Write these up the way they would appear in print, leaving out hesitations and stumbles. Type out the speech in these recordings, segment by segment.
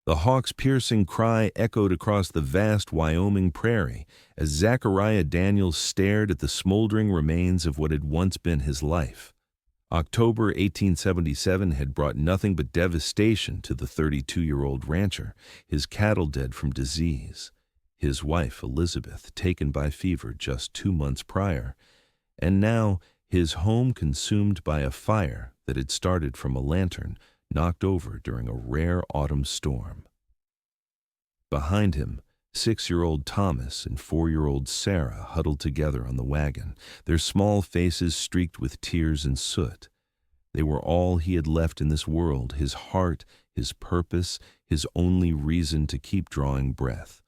The hawk's piercing cry echoed across the vast Wyoming prairie as Zachariah Daniels stared at the smoldering remains of what had once been his life. October 1877 had brought nothing but devastation to the 32-year-old rancher, his cattle dead from disease, his wife Elizabeth taken by fever just 2 months prior, and now his home consumed by a fire that had started from a lantern knocked over during a rare autumn storm. Behind him, 6-year-old Thomas and 4-year-old Sarah huddled together on the wagon, their small faces streaked with tears and soot. They were all he had left in this world, his heart, his purpose, his only reason to keep drawing breath.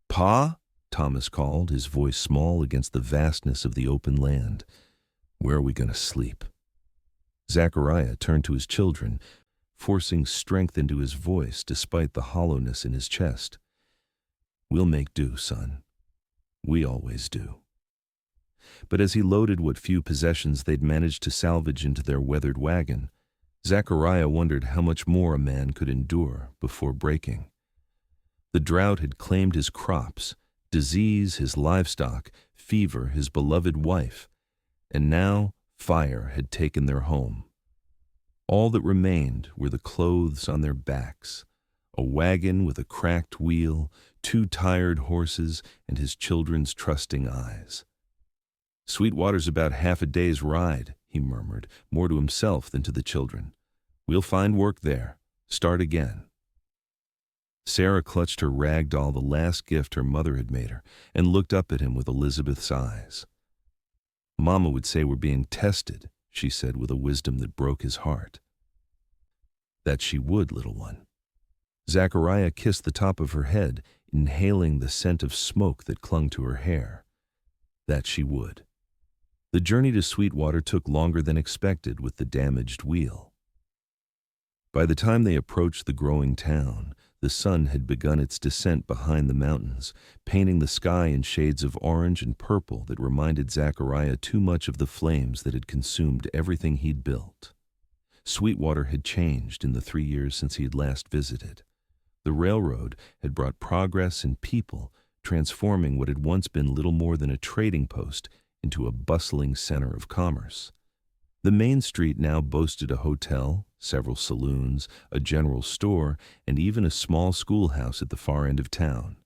"Pa?" Thomas called, his voice small against the vastness of the open land. "Where are we going to sleep?" Zachariah turned to his children, forcing strength into his voice despite the hollowness in his chest. "We'll make do, son. We always do." But as he loaded what few possessions they'd managed to salvage into their weathered wagon, Zachariah wondered how much more a man could endure before breaking. The drought had claimed his crops, disease his livestock, fever his beloved wife, and now fire had taken their home. All that remained were the clothes on their backs, a wagon with a cracked wheel, 2 tired horses, and his children's trusting eyes. "Sweetwater's about half a day's ride," he murmured, more to himself than to the children. "We'll find work there. Start again." Sarah clutched her rag doll, the last gift her mother had made her, and looked up at him with Elizabeth's eyes. "Mama would say we're being tested," she said with a wisdom that broke his heart. "That she would, little one." Zachariah kissed the top of her head, inhaling the scent of smoke that clung to her hair. That she would. The journey to Sweetwater took longer than expected with the damaged wheel. By the time they approached the growing town, the sun had begun its descent behind the mountains, painting the sky in shades of orange and purple that reminded Zachariah too much of the flames that had consumed everything he'd built. Sweetwater had changed in the 3 years since he had last visited. The railroad had brought progress and people, transforming what had once been little more than a trading post into a bustling center of commerce. The main street now boasted a hotel, several saloons, a general store, and even a small schoolhouse at the far end of town.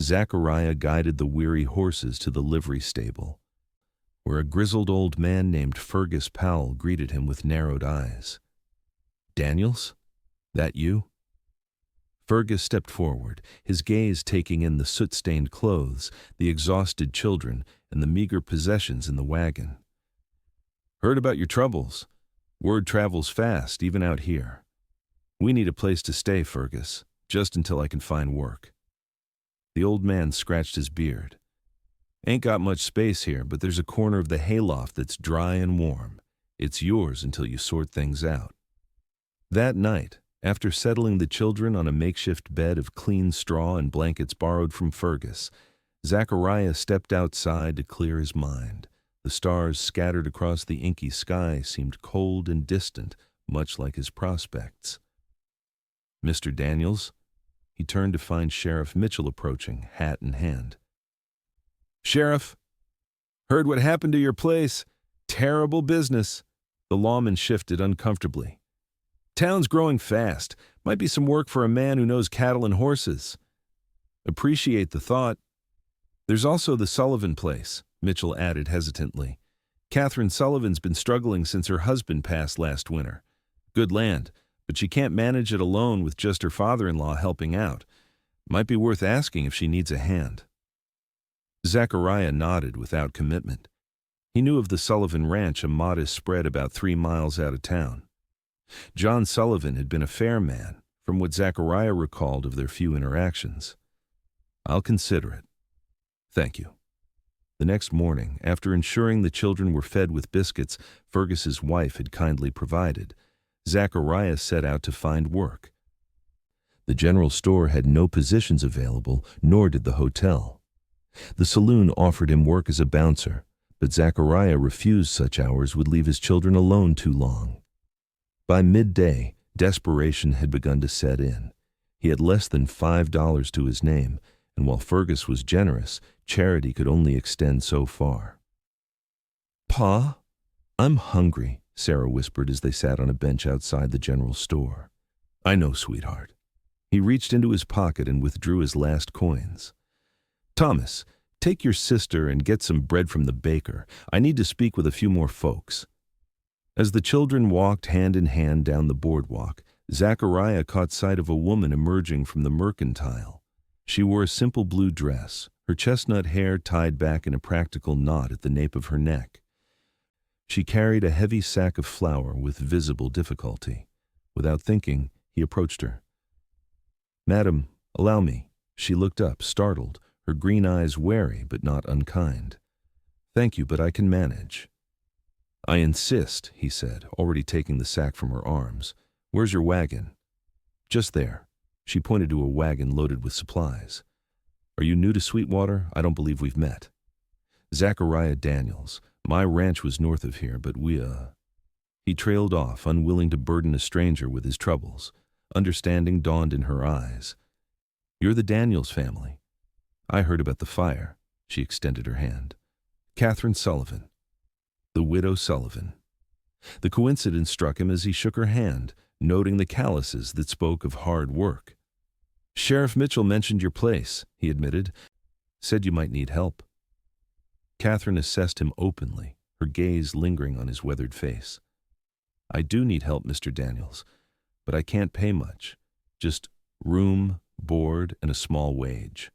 Zachariah guided the weary horses to the livery stable, where a grizzled old man named Fergus Powell greeted him with narrowed eyes. "Daniels? That you?" Fergus stepped forward, his gaze taking in the soot-stained clothes, the exhausted children, and the meager possessions in the wagon. "Heard about your troubles. Word travels fast, even out here. We need a place to stay, Fergus, just until I can find work." The old man scratched his beard. "Ain't got much space here, but there's a corner of the hayloft that's dry and warm. It's yours until you sort things out." That night, after settling the children on a makeshift bed of clean straw and blankets borrowed from Fergus, Zachariah stepped outside to clear his mind. The stars scattered across the inky sky seemed cold and distant, much like his prospects. "Mr. Daniels?" He turned to find Sheriff Mitchell approaching, hat in hand. "Sheriff, heard what happened to your place. Terrible business." The lawman shifted uncomfortably. "Town's growing fast. Might be some work for a man who knows cattle and horses." "Appreciate the thought. There's also the Sullivan place," Mitchell added hesitantly. "Katherine Sullivan's been struggling since her husband passed last winter. Good land, but she can't manage it alone with just her father-in-law helping out. Might be worth asking if she needs a hand." Zachariah nodded without commitment. He knew of the Sullivan Ranch, a modest spread about 3 miles out of town. John Sullivan had been a fair man, from what Zachariah recalled of their few interactions. "I'll consider it. Thank you." The next morning, after ensuring the children were fed with biscuits Fergus's wife had kindly provided, Zachariah set out to find work. The general store had no positions available, nor did the hotel. The saloon offered him work as a bouncer, but Zachariah refused such hours would leave his children alone too long. By midday, desperation had begun to set in. He had less than $5 to his name, and while Fergus was generous, charity could only extend so far. "Pa, I'm hungry," Sarah whispered as they sat on a bench outside the general store. "I know, sweetheart." He reached into his pocket and withdrew his last coins. "Thomas, take your sister and get some bread from the baker. I need to speak with a few more folks." As the children walked hand in hand down the boardwalk, Zachariah caught sight of a woman emerging from the mercantile. She wore a simple blue dress, her chestnut hair tied back in a practical knot at the nape of her neck. She carried a heavy sack of flour with visible difficulty. Without thinking, he approached her. "Madam, allow me." She looked up, startled, her green eyes wary but not unkind. "Thank you, but I can manage." "I insist," he said, already taking the sack from her arms. "Where's your wagon?" "Just there." She pointed to a wagon loaded with supplies. "Are you new to Sweetwater? I don't believe we've met." "Zachariah Daniels. My ranch was north of here, but He trailed off, unwilling to burden a stranger with his troubles. Understanding dawned in her eyes. "You're the Daniels family." "I heard about the fire." She extended her hand. "Katherine Sullivan." The widow Sullivan. The coincidence struck him as he shook her hand, noting the calluses that spoke of hard work. "Sheriff Mitchell mentioned your place," he admitted. "Said you might need help." Katherine assessed him openly, her gaze lingering on his weathered face. "I do need help, Mr. Daniels, but I can't pay much. Just room, board, and a small wage."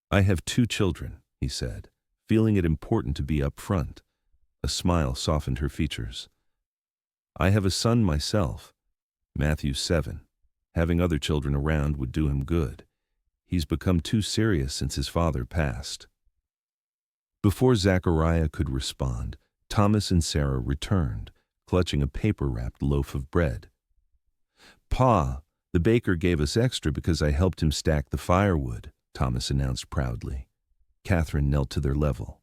"I have 2 children," he said, feeling it important to be upfront. A smile softened her features. "I have a son myself. Matthew's 7. Having other children around would do him good. He's become too serious since his father passed." Before Zachariah could respond, Thomas and Sarah returned, clutching a paper-wrapped loaf of bread. "Pa, the baker gave us extra because I helped him stack the firewood," Thomas announced proudly. Katherine knelt to their level.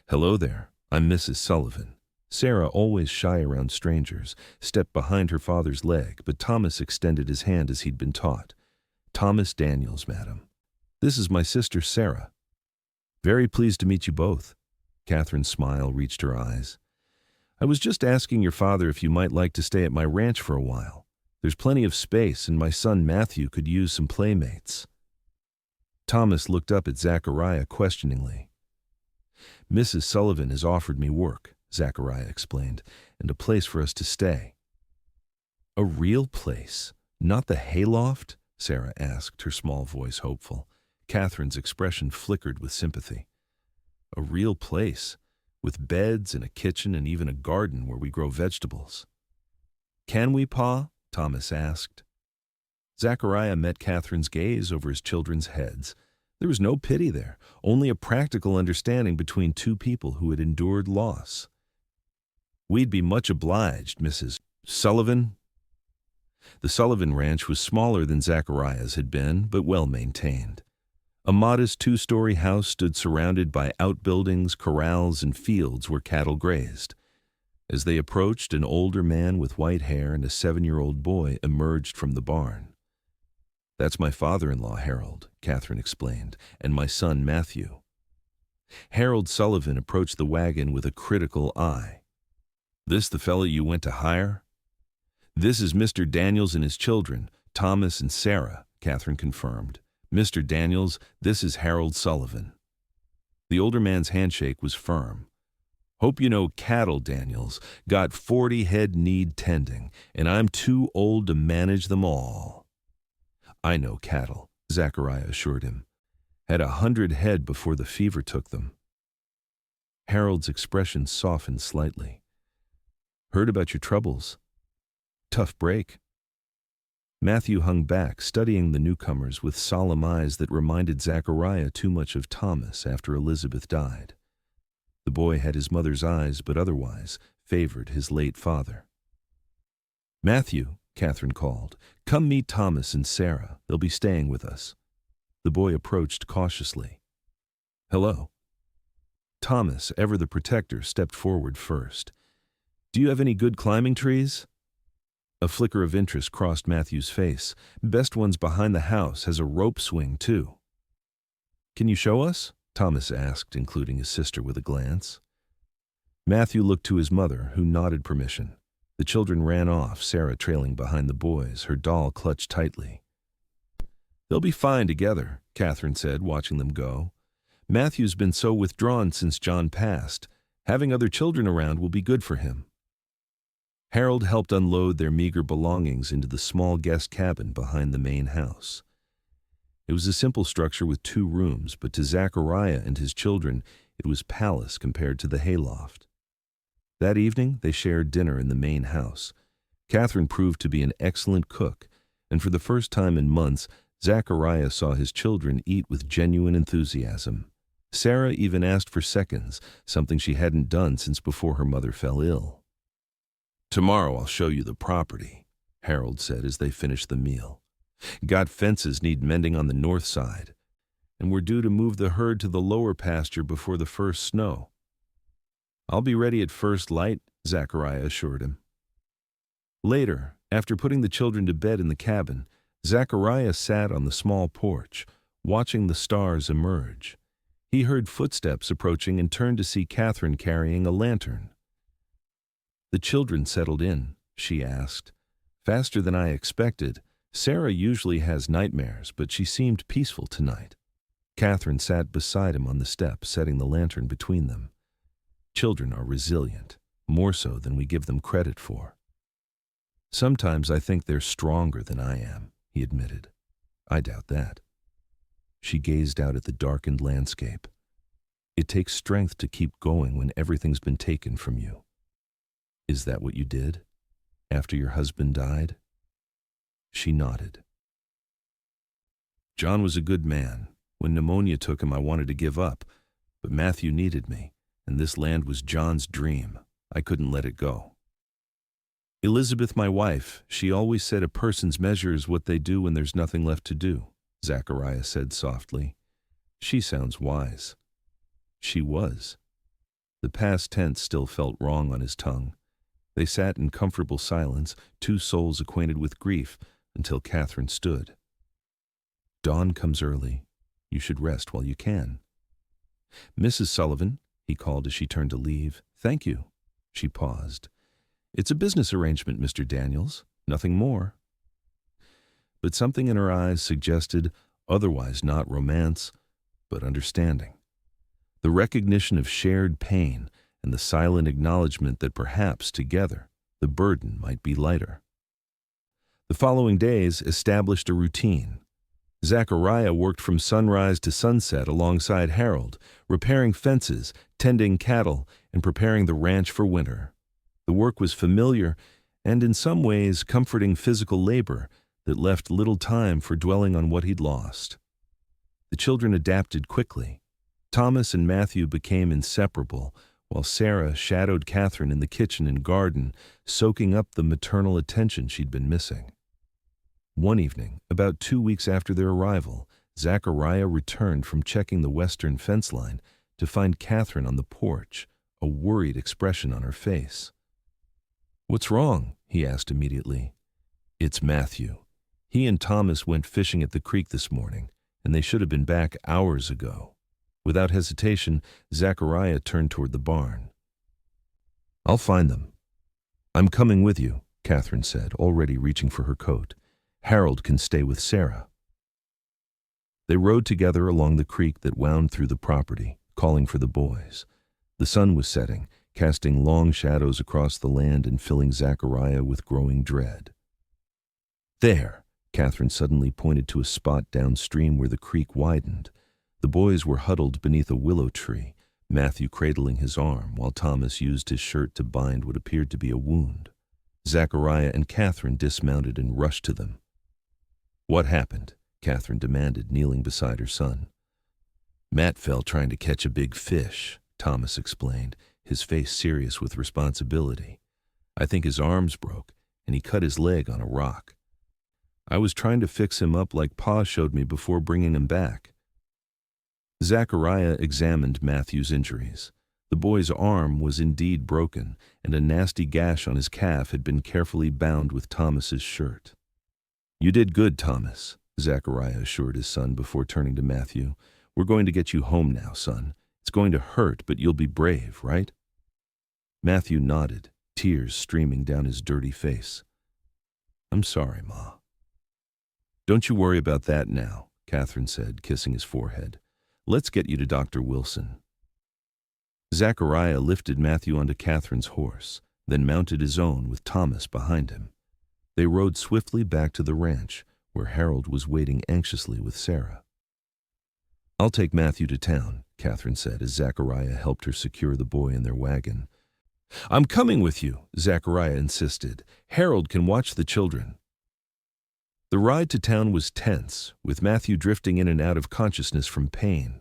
"Hello there, I'm Mrs. Sullivan." Sarah, always shy around strangers, stepped behind her father's leg, but Thomas extended his hand as he'd been taught. "Thomas Daniels, madam. This is my sister Sarah." "Very pleased to meet you both." Katherine's smile reached her eyes. "I was just asking your father if you might like to stay at my ranch for a while. There's plenty of space, and my son Matthew could use some playmates." Thomas looked up at Zachariah questioningly. "Mrs. Sullivan has offered me work," Zachariah explained, "and a place for us to stay." "A real place, not the hayloft?" Sarah asked, her small voice hopeful. Katherine's expression flickered with sympathy. "A real place, with beds and a kitchen and even a garden where we grow vegetables." "Can we, Pa?" Thomas asked. Zachariah met Katherine's gaze over his children's heads. There was no pity there, only a practical understanding between 2 people who had endured loss. "We'd be much obliged, Mrs. Sullivan." The Sullivan Ranch was smaller than Zachariah's had been, but well maintained. A modest 2-story house stood surrounded by outbuildings, corrals, and fields where cattle grazed. As they approached, an older man with white hair and a 7-year-old boy emerged from the barn. "That's my father-in-law, Harold," Katherine explained, "and my son, Matthew." Harold Sullivan approached the wagon with a critical eye. "This the fellow you went to hire?" "This is Mr. Daniels and his children, Thomas and Sarah," Katherine confirmed. "Mr. Daniels, this is Harold Sullivan." The older man's handshake was firm. "Hope you know cattle, Daniels. Got 40 head need tending, and I'm too old to manage them all." "I know cattle," Zachariah assured him. "Had 100 head before the fever took them." Harold's expression softened slightly. "Heard about your troubles. Tough break." Matthew hung back, studying the newcomers with solemn eyes that reminded Zachariah too much of Thomas after Elizabeth died. The boy had his mother's eyes, but otherwise favored his late father. "Matthew," Katherine called, "come meet Thomas and Sarah. They'll be staying with us." The boy approached cautiously. "Hello." Thomas, ever the protector, stepped forward first. "Do you have any good climbing trees?" A flicker of interest crossed Matthew's face. Best one's behind the house, has a rope swing, too. Can you show us? Thomas asked, including his sister with a glance. Matthew looked to his mother, who nodded permission. The children ran off, Sarah trailing behind the boys, her doll clutched tightly. They'll be fine together, Katherine said, watching them go. Matthew's been so withdrawn since John passed. Having other children around will be good for him. Harold helped unload their meager belongings into the small guest cabin behind the main house. It was a simple structure with 2 rooms, but to Zachariah and his children, it was palace compared to the hayloft. That evening, they shared dinner in the main house. Katherine proved to be an excellent cook, and for the first time in months, Zachariah saw his children eat with genuine enthusiasm. Sarah even asked for seconds, something she hadn't done since before her mother fell ill. Tomorrow I'll show you the property, Harold said as they finished the meal. Got fences need mending on the north side, and we're due to move the herd to the lower pasture before the first snow. I'll be ready at first light, Zachariah assured him. Later, after putting the children to bed in the cabin, Zachariah sat on the small porch, watching the stars emerge. He heard footsteps approaching and turned to see Katherine carrying a lantern. The children settled in, she asked. Faster than I expected. Sarah usually has nightmares, but she seemed peaceful tonight. Katherine sat beside him on the step, setting the lantern between them. Children are resilient, more so than we give them credit for. Sometimes I think they're stronger than I am, he admitted. I doubt that. She gazed out at the darkened landscape. It takes strength to keep going when everything's been taken from you. Is that what you did? After your husband died? She nodded. John was a good man. When pneumonia took him, I wanted to give up, but Matthew needed me, and this land was John's dream. I couldn't let it go. Elizabeth, my wife, she always said a person's measure is what they do when there's nothing left to do, Zachariah said softly. She sounds wise. She was. The past tense still felt wrong on his tongue. They sat in comfortable silence, 2 souls acquainted with grief, until Katherine stood. Dawn comes early. You should rest while you can. Mrs. Sullivan, he called as she turned to leave. Thank you. She paused. It's a business arrangement, Mr. Daniels. Nothing more. But something in her eyes suggested otherwise not romance, but understanding. The recognition of shared pain and the silent acknowledgement that perhaps together the burden might be lighter. The following days established a routine. Zachariah worked from sunrise to sunset alongside Harold, repairing fences, tending cattle, and preparing the ranch for winter. The work was familiar and in some ways comforting physical labor that left little time for dwelling on what he'd lost. The children adapted quickly. Thomas and Matthew became inseparable, while Sarah shadowed Katherine in the kitchen and garden, soaking up the maternal attention she'd been missing. One evening, about 2 weeks after their arrival, Zachariah returned from checking the western fence line to find Katherine on the porch, a worried expression on her face. What's wrong? He asked immediately. It's Matthew. He and Thomas went fishing at the creek this morning, and they should have been back hours ago. Without hesitation, Zachariah turned toward the barn. I'll find them. I'm coming with you, Katherine said, already reaching for her coat. Harold can stay with Sarah. They rode together along the creek that wound through the property, calling for the boys. The sun was setting, casting long shadows across the land and filling Zachariah with growing dread. There, Katherine suddenly pointed to a spot downstream where the creek widened. The boys were huddled beneath a willow tree, Matthew cradling his arm while Thomas used his shirt to bind what appeared to be a wound. Zachariah and Katherine dismounted and rushed to them. What happened? Katherine demanded, kneeling beside her son. Matt fell trying to catch a big fish, Thomas explained, his face serious with responsibility. I think his arms broke, and he cut his leg on a rock. I was trying to fix him up like Pa showed me before bringing him back. Zachariah examined Matthew's injuries. The boy's arm was indeed broken, and a nasty gash on his calf had been carefully bound with Thomas's shirt. "You did good, Thomas," Zachariah assured his son before turning to Matthew. "We're going to get you home now, son. It's going to hurt, but you'll be brave, right?" Matthew nodded, tears streaming down his dirty face. "I'm sorry, Ma." "Don't you worry about that now," Katherine said, kissing his forehead. "Let's get you to Dr. Wilson." Zachariah lifted Matthew onto Katherine's horse, then mounted his own with Thomas behind him. They rode swiftly back to the ranch, where Harold was waiting anxiously with Sarah. "I'll take Matthew to town," Katherine said as Zachariah helped her secure the boy in their wagon. "I'm coming with you," Zachariah insisted. "Harold can watch the children." The ride to town was tense, with Matthew drifting in and out of consciousness from pain.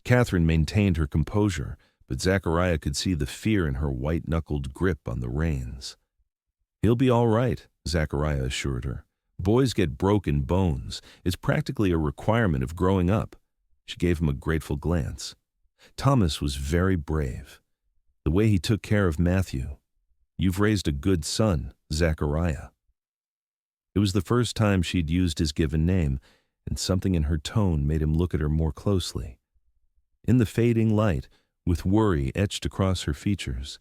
Katherine maintained her composure, but Zachariah could see the fear in her white-knuckled grip on the reins. "He'll be all right," Zachariah assured her. "Boys get broken bones. It's practically a requirement of growing up." She gave him a grateful glance. Thomas was very brave. The way he took care of Matthew. "You've raised a good son, Zachariah." It was the first time she'd used his given name, and something in her tone made him look at her more closely. In the fading light, with worry etched across her features,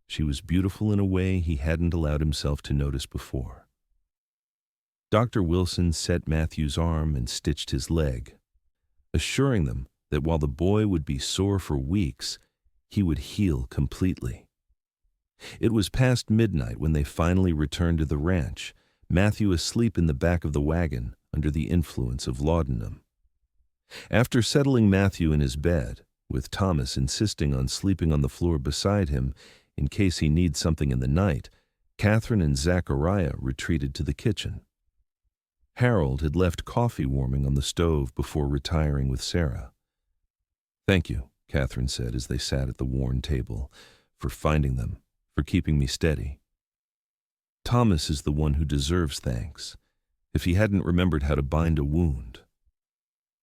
she was beautiful in a way he hadn't allowed himself to notice before. Dr. Wilson set Matthew's arm and stitched his leg, assuring them that while the boy would be sore for weeks, he would heal completely. It was past midnight when they finally returned to the ranch, Matthew asleep in the back of the wagon under the influence of laudanum. After settling Matthew in his bed, with Thomas insisting on sleeping on the floor beside him in case he needs something in the night, Katherine and Zachariah retreated to the kitchen. Harold had left coffee warming on the stove before retiring with Sarah. "Thank you," Katherine said as they sat at the worn table, "for finding them, for keeping me steady. Thomas is the one who deserves thanks, if he hadn't remembered how to bind a wound.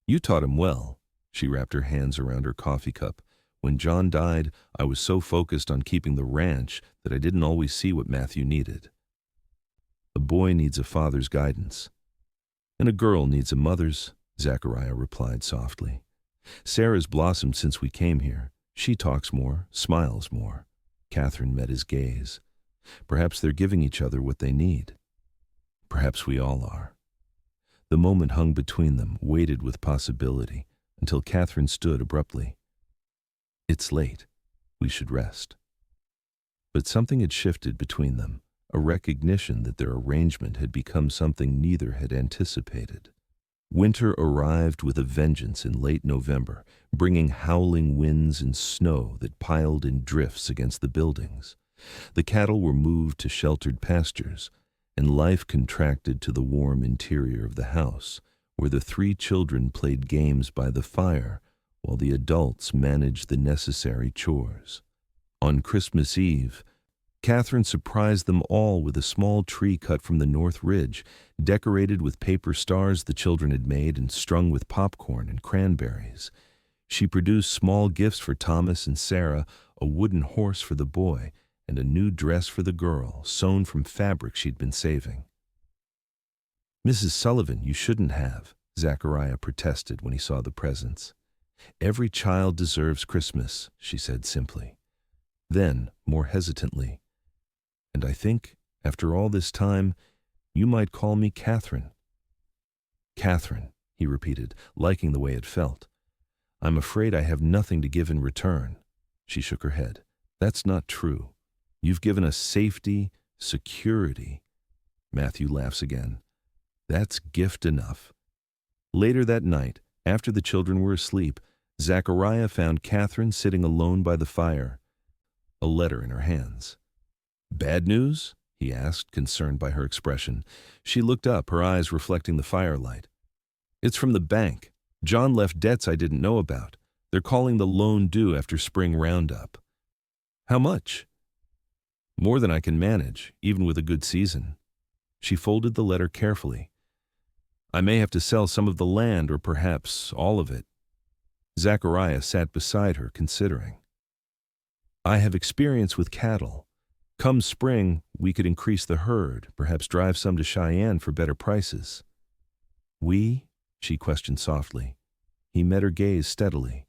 You taught him well." She wrapped her hands around her coffee cup. "When John died, I was so focused on keeping the ranch that I didn't always see what Matthew needed. A boy needs a father's guidance, and a girl needs a mother's," Zachariah replied softly. "Sarah's blossomed since we came here. She talks more, smiles more." Katherine met his gaze. "Perhaps they're giving each other what they need. Perhaps we all are." The moment hung between them, weighted with possibility, until Katherine stood abruptly. "It's late. We should rest." But something had shifted between them, a recognition that their arrangement had become something neither had anticipated. Winter arrived with a vengeance in late November, bringing howling winds and snow that piled in drifts against the buildings. The cattle were moved to sheltered pastures, and life contracted to the warm interior of the house, where the 3 children played games by the fire while the adults managed the necessary chores. On Christmas Eve, Katherine surprised them all with a small tree cut from the North Ridge, decorated with paper stars the children had made and strung with popcorn and cranberries. She produced small gifts for Thomas and Sarah, a wooden horse for the boy, and a new dress for the girl, sewn from fabric she'd been saving. "Mrs. Sullivan, you shouldn't have," Zachariah protested when he saw the presents. "Every child deserves Christmas," she said simply. Then, more hesitantly, "And I think, after all this time, you might call me Katherine." "Katherine," he repeated, liking the way it felt. "I'm afraid I have nothing to give in return." She shook her head. "That's not true. You've given us safety, security." Matthew laughs again. "That's gift enough." Later that night, after the children were asleep, Zachariah found Katherine sitting alone by the fire, a letter in her hands. "Bad news?" he asked, concerned by her expression. She looked up, her eyes reflecting the firelight. "It's from the bank. John left debts I didn't know about. They're calling the loan due after spring roundup." "How much?" "More than I can manage, even with a good season." She folded the letter carefully. "I may have to sell some of the land, or perhaps all of it." Zachariah sat beside her, considering. I have experience with cattle. Come spring, we could increase the herd, perhaps drive some to Cheyenne for better prices." "We?" she questioned softly. He met her gaze steadily.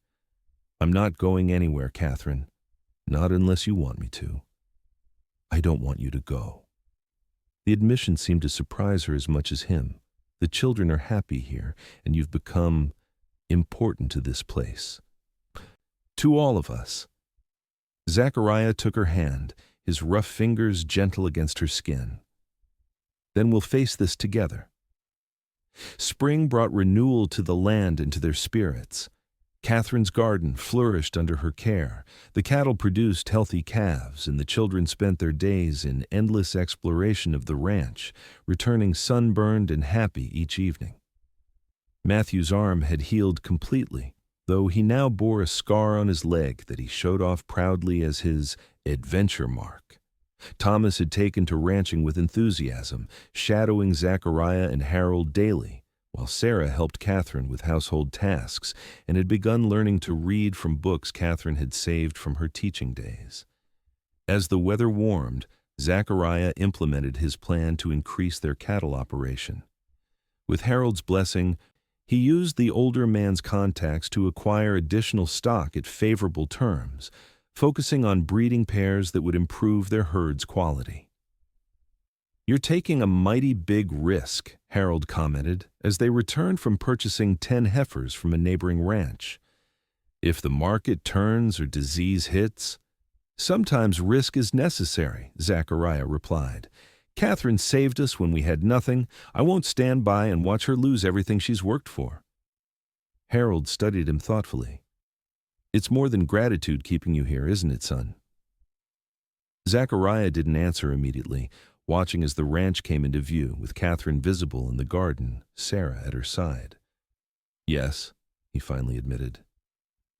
"I'm not going anywhere, Katherine. Not unless you want me to." "I don't want you to go." The admission seemed to surprise her as much as him. "The children are happy here, and you've become important to this place. To all of us." Zachariah took her hand, his rough fingers gentle against her skin. "Then we'll face this together." Spring brought renewal to the land and to their spirits. Katherine's garden flourished under her care. The cattle produced healthy calves, and the children spent their days in endless exploration of the ranch, returning sunburned and happy each evening. Matthew's arm had healed completely, though he now bore a scar on his leg that he showed off proudly as his adventure mark. Thomas had taken to ranching with enthusiasm, shadowing Zachariah and Harold daily, while Sarah helped Katherine with household tasks and had begun learning to read from books Katherine had saved from her teaching days. As the weather warmed, Zachariah implemented his plan to increase their cattle operation. With Harold's blessing, he used the older man's contacts to acquire additional stock at favorable terms, focusing on breeding pairs that would improve their herd's quality. "You're taking a mighty big risk," Harold commented, as they returned from purchasing 10 heifers from a neighboring ranch. "If the market turns or disease hits—" "Sometimes risk is necessary," Zachariah replied. "Katherine saved us when we had nothing. I won't stand by and watch her lose everything she's worked for." Harold studied him thoughtfully. "It's more than gratitude keeping you here, isn't it, son?" Zachariah didn't answer immediately, watching as the ranch came into view, with Katherine visible in the garden, Sarah at her side. "Yes," he finally admitted.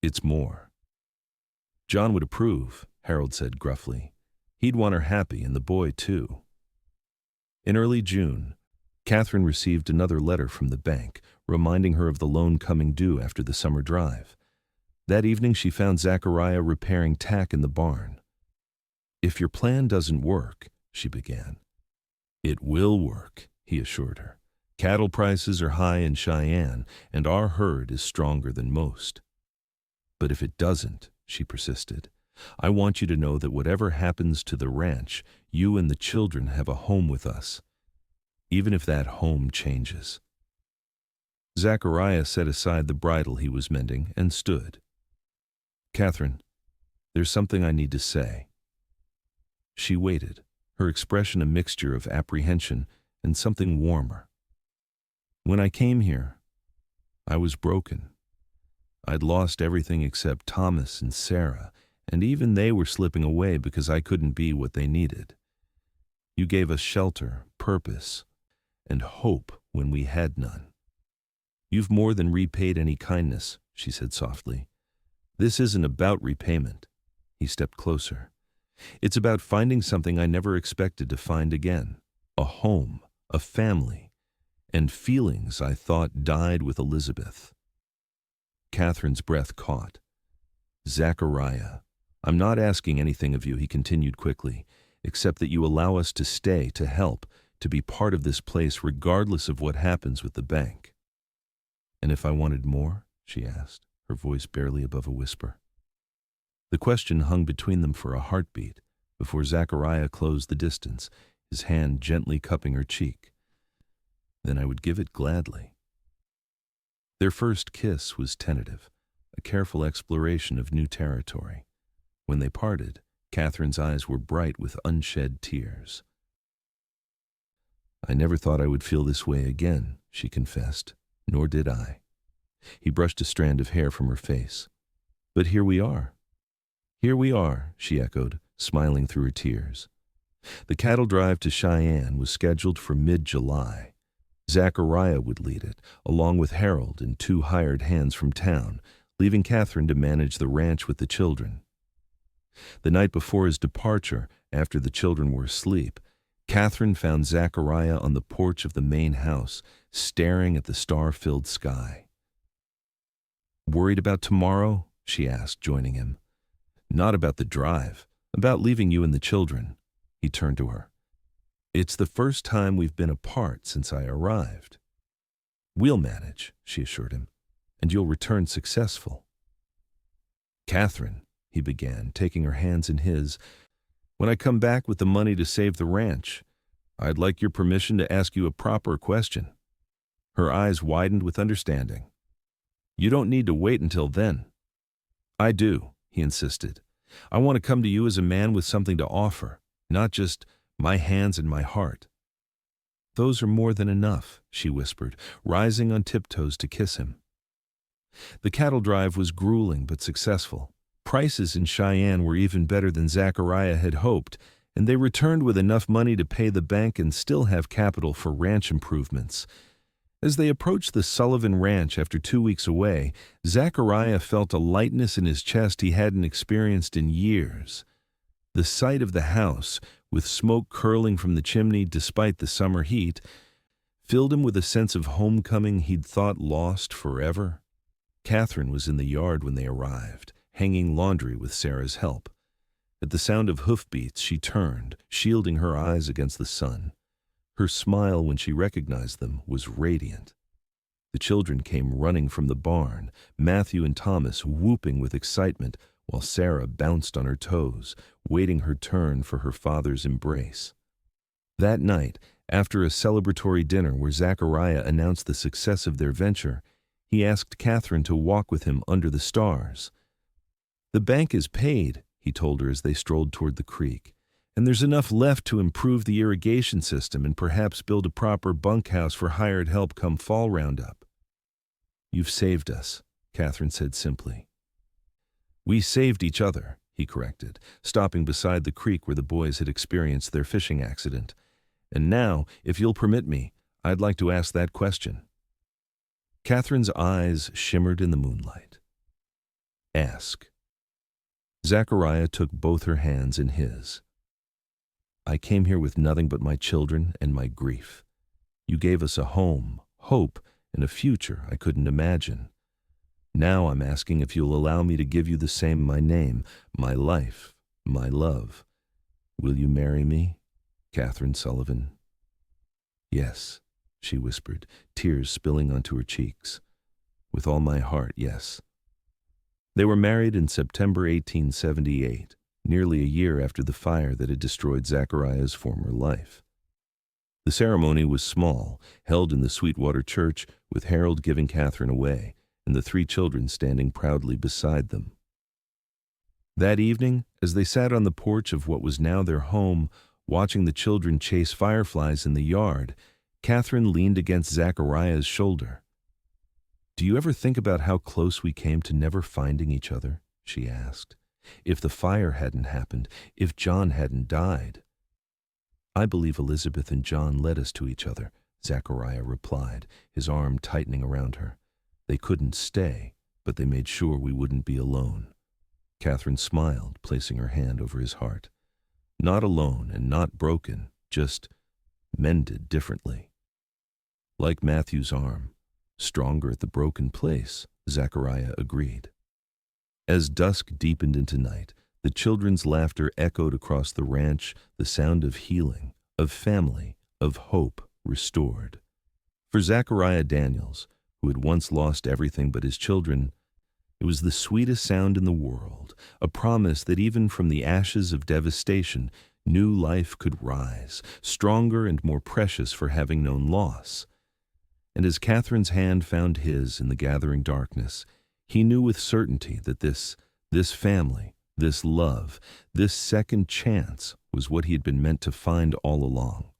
"It's more." "John would approve," Harold said gruffly. "He'd want her happy, and the boy too." In early June, Katherine received another letter from the bank, reminding her of the loan coming due after the summer drive. That evening she found Zachariah repairing tack in the barn. "If your plan doesn't work," she began. "It will work," he assured her. "Cattle prices are high in Cheyenne, and our herd is stronger than most." "But if it doesn't," she persisted, "I want you to know that whatever happens to the ranch, you and the children have a home with us, even if that home changes." Zachariah set aside the bridle he was mending and stood. "Katherine, there's something I need to say." She waited, her expression a mixture of apprehension and something warmer. "When I came here, I was broken. I'd lost everything except Thomas and Sarah, and even they were slipping away because I couldn't be what they needed. You gave us shelter, purpose, and hope when we had none. You've more than repaid any kindness," she said softly. "This isn't about repayment." He stepped closer. "It's about finding something I never expected to find again. A home, a family, and feelings I thought died with Elizabeth." Katherine's breath caught. "Zachariah, I'm not asking anything of you," he continued quickly, "except that you allow us to stay, to help, to be part of this place regardless of what happens with the bank." "And if I wanted more?" she asked, her voice barely above a whisper. The question hung between them for a heartbeat before Zachariah closed the distance, his hand gently cupping her cheek. "Then I would give it gladly." Their first kiss was tentative, a careful exploration of new territory. When they parted, Katherine's eyes were bright with unshed tears. "I never thought I would feel this way again," she confessed, "nor did I." He brushed a strand of hair from her face. "But here we are." "Here we are," she echoed, smiling through her tears. The cattle drive to Cheyenne was scheduled for mid-July. Zachariah would lead it, along with Harold and 2 hired hands from town, leaving Katherine to manage the ranch with the children. The night before his departure, after the children were asleep, Katherine found Zachariah on the porch of the main house, staring at the star-filled sky. "Worried about tomorrow?" she asked, joining him. Not about the drive, about leaving you and the children. He turned to her. It's the first time we've been apart since I arrived. We'll manage, she assured him, and you'll return successful. Katherine, he began, taking her hands in his, when I come back with the money to save the ranch, I'd like your permission to ask you a proper question. Her eyes widened with understanding. You don't need to wait until then. I do, he insisted. I want to come to you as a man with something to offer, not just my hands and my heart. Those are more than enough, she whispered, rising on tiptoes to kiss him. The cattle drive was grueling but successful. Prices in Cheyenne were even better than Zachariah had hoped, and they returned with enough money to pay the bank and still have capital for ranch improvements. As they approached the Sullivan Ranch after 2 weeks away, Zachariah felt a lightness in his chest he hadn't experienced in years. The sight of the house, with smoke curling from the chimney despite the summer heat, filled him with a sense of homecoming he'd thought lost forever. Katherine was in the yard when they arrived, hanging laundry with Sarah's help. At the sound of hoofbeats, she turned, shielding her eyes against the sun. Her smile when she recognized them was radiant. The children came running from the barn, Matthew and Thomas whooping with excitement, while Sarah bounced on her toes, waiting her turn for her father's embrace. That night, after a celebratory dinner where Zachariah announced the success of their venture, he asked Katherine to walk with him under the stars. The bank is paid, he told her as they strolled toward the creek, and there's enough left to improve the irrigation system and perhaps build a proper bunkhouse for hired help come fall roundup. You've saved us, Katherine said simply. We saved each other, he corrected, stopping beside the creek where the boys had experienced their fishing accident. And now, if you'll permit me, I'd like to ask that question. Katherine's eyes shimmered in the moonlight. Ask. Zachariah took both her hands in his. I came here with nothing but my children and my grief. You gave us a home, hope, and a future I couldn't imagine. Now I'm asking if you'll allow me to give you the same, my name, my life, my love. Will you marry me, Katherine Sullivan? Yes, she whispered, tears spilling onto her cheeks. With all my heart, yes. They were married in September 1878, nearly a year after the fire that had destroyed Zachariah's former life. The ceremony was small, held in the Sweetwater Church, with Harold giving Katherine away, and the 3 children standing proudly beside them. That evening, as they sat on the porch of what was now their home, watching the children chase fireflies in the yard, Katherine leaned against Zachariah's shoulder. Do you ever think about how close we came to never finding each other? She asked. If the fire hadn't happened, if John hadn't died. I believe Elizabeth and John led us to each other, Zachariah replied, his arm tightening around her. They couldn't stay, but they made sure we wouldn't be alone. Katherine smiled, placing her hand over his heart. Not alone and not broken, just mended differently. Like Matthew's arm, stronger at the broken place, Zachariah agreed. As dusk deepened into night, the children's laughter echoed across the ranch, the sound of healing, of family, of hope restored. For Zachariah Daniels, who had once lost everything but his children, it was the sweetest sound in the world, a promise that even from the ashes of devastation, new life could rise, stronger and more precious for having known loss. And as Katherine's hand found his in the gathering darkness, he knew with certainty that this family, this love, this second chance was what he had been meant to find all along.